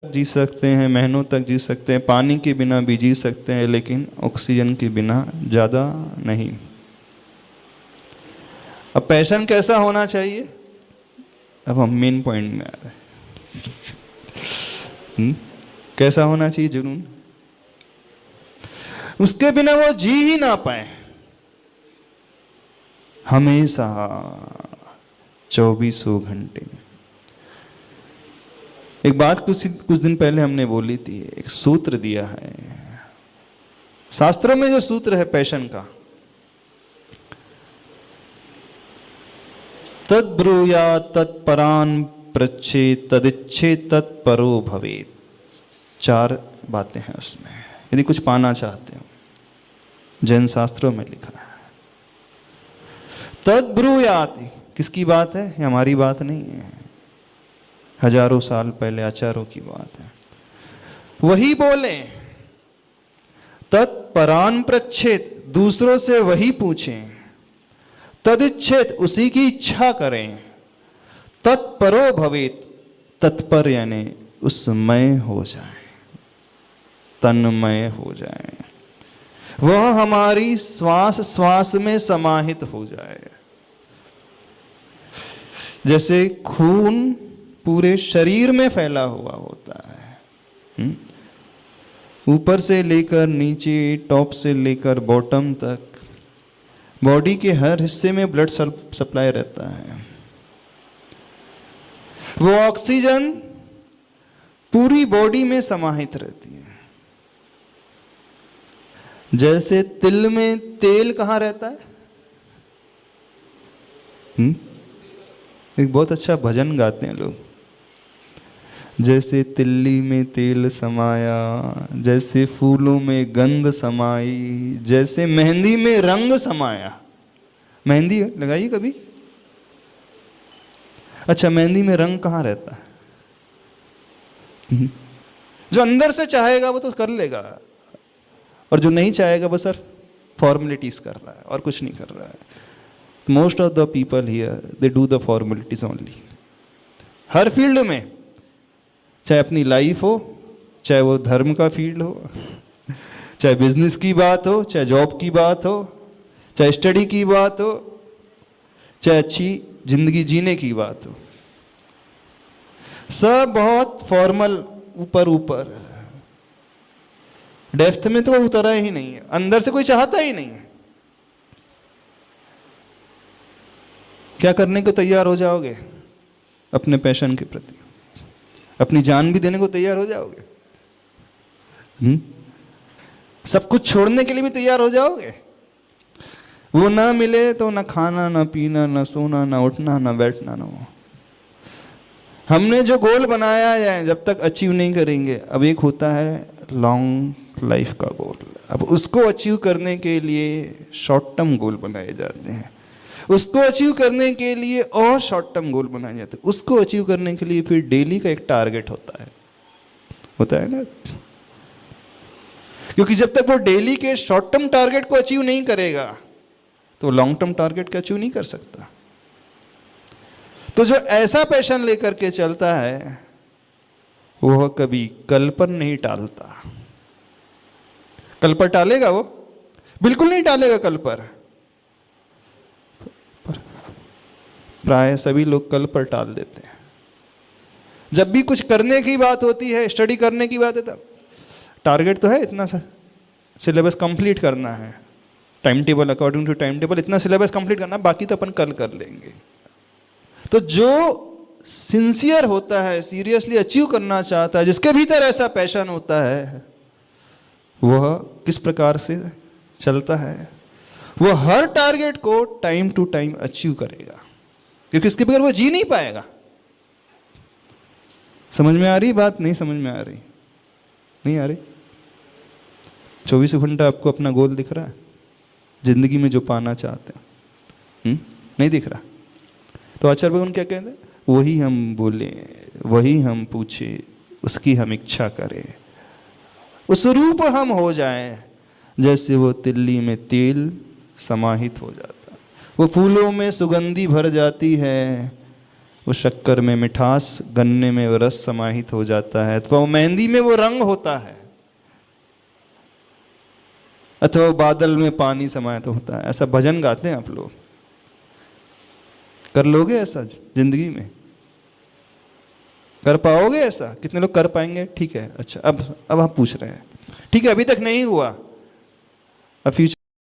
जी सकते हैं, महीनों तक जी सकते हैं, पानी के बिना भी जी सकते हैं, लेकिन ऑक्सीजन के बिना ज़्यादा नहीं। अब पैशन कैसा होना चाहिए? अब हम मेन पॉइंट में आ रहे हैं। कैसा होना चाहिए जुनून? उसके बिना वो जी ही ना पाए, हमेशा 24 घंटे। एक बात कुछ दिन पहले हमने बोली थी, एक सूत्र दिया है शास्त्रों में, जो सूत्र है पैशन का, तद्ब्रूया तत्परान पृच्छे तदिच्छे तत्परो भवेत्। 4 बातें हैं उसमें, यदि कुछ पाना चाहते हो, जैन शास्त्रों में लिखा है। तद्ब्रूयात किसकी बात है? ये हमारी बात नहीं है, हजारों साल पहले आचार्यों की बात है। वही बोले, तत्परान पृच्छेत दूसरों से वही पूछें, तदिच्छेत उसी की इच्छा करें, तत्परो भवेत तत्पर यानी उसमय हो जाए, तन्मय हो जाए, वह हमारी श्वास श्वास में समाहित हो जाए। जैसे खून पूरे शरीर में फैला हुआ होता है, ऊपर से लेकर नीचे, टॉप से लेकर बॉटम तक, बॉडी के हर हिस्से में ब्लड सप्लाई रहता है। वो ऑक्सीजन पूरी बॉडी में समाहित रहती है। जैसे तिल में तेल कहाँ रहता है? एक बहुत अच्छा भजन गाते हैं लोग, जैसे तिल्ली में तेल समाया, जैसे फूलों में गंध समाई, जैसे मेहंदी में रंग समाया। मेहंदी लगाइए कभी? अच्छा, मेहंदी में रंग कहाँ रहता है? जो अंदर से चाहेगा वो तो कर लेगा, और जो नहीं चाहेगा वो सर फॉर्मेलिटीज कर रहा है और कुछ नहीं कर रहा है। Most of the people here they do the formalities only, her field में, चाहे अपनी लाइफ हो, चाहे वो धर्म का फील्ड हो, चाहे बिजनेस की बात हो, चाहे जॉब की बात हो, चाहे स्टडी की बात हो, चाहे अच्छी जिंदगी जीने की बात हो, सब बहुत फॉर्मल, ऊपर ऊपर, डेप्थ में तो उतरा ही नहीं है, अंदर से कोई चाहता ही नहीं है। क्या करने को तैयार हो जाओगे अपने पैशन के प्रति? अपनी जान भी देने को तैयार हो जाओगे? सब कुछ छोड़ने के लिए भी तैयार हो जाओगे? वो ना मिले तो ना खाना, ना पीना, ना सोना, ना उठना, ना बैठना, ना वो। हमने जो गोल बनाया है, जब तक अचीव नहीं करेंगे, अब एक होता है लॉन्ग लाइफ का गोल, अब उसको अचीव करने के लिए शॉर्ट टर्म गोल बनाए जाते हैं, उसको अचीव करने के लिए और शॉर्ट टर्म गोल बनाए जाते हैं, उसको अचीव करने के लिए फिर डेली का एक टारगेट होता है ना। क्योंकि जब तक वो डेली के शॉर्ट टर्म टारगेट को अचीव नहीं करेगा तो लॉन्ग टर्म टारगेट को अचीव नहीं कर सकता। तो जो ऐसा पैशन लेकर के चलता है वह कभी कल पर नहीं टालता। कल पर टालेगा वो? बिल्कुल नहीं टालेगा कल पर। प्राय सभी लोग कल पर टाल देते हैं। जब भी कुछ करने की बात होती है, स्टडी करने की बात है, तब टारगेट तो है इतना सा सिलेबस कंप्लीट करना है, time table, according to time table इतना सिलेबस कंप्लीट करना, बाकी तो अपन कल कर लेंगे। तो जो सिंसियर होता है, सीरियसली अचीव करना चाहता है, जिसके भीतर ऐसा पैशन होता है, वह किस प्रकार से चलता है? वह हर टारगेट को टाइम टू टाइम अचीव करेगा, क्योंकि इसके बगैर वो जी नहीं पाएगा। समझ में आ रही बात? नहीं समझ में आ रही? नहीं आ रही? 24 घंटा आपको अपना गोल दिख रहा है जिंदगी में जो पाना चाहते हैं? नहीं दिख रहा? तो आचार्य भगवान क्या कहते हैं? वही हम बोले, वही हम पूछे, उसकी हम इच्छा करें, उस रूप हम हो जाएं, जैसे वो तिल्ली में तेल समाहित हो जाता, वो फूलों में सुगंधी भर जाती है, उस शक्कर में मिठास, गन्ने में वो रस समाहित हो जाता है, अथवा वो मेहंदी में वो रंग होता है, अथवा वो बादल में पानी समाहित होता है। ऐसा भजन गाते हैं आप लोग, कर लोगे ऐसा जिंदगी में? कर पाओगे ऐसा? कितने लोग कर पाएंगे? ठीक है, अच्छा अब आप पूछ रहे हैं, ठीक है अभी तक नहीं हुआ, अब फ्यूचर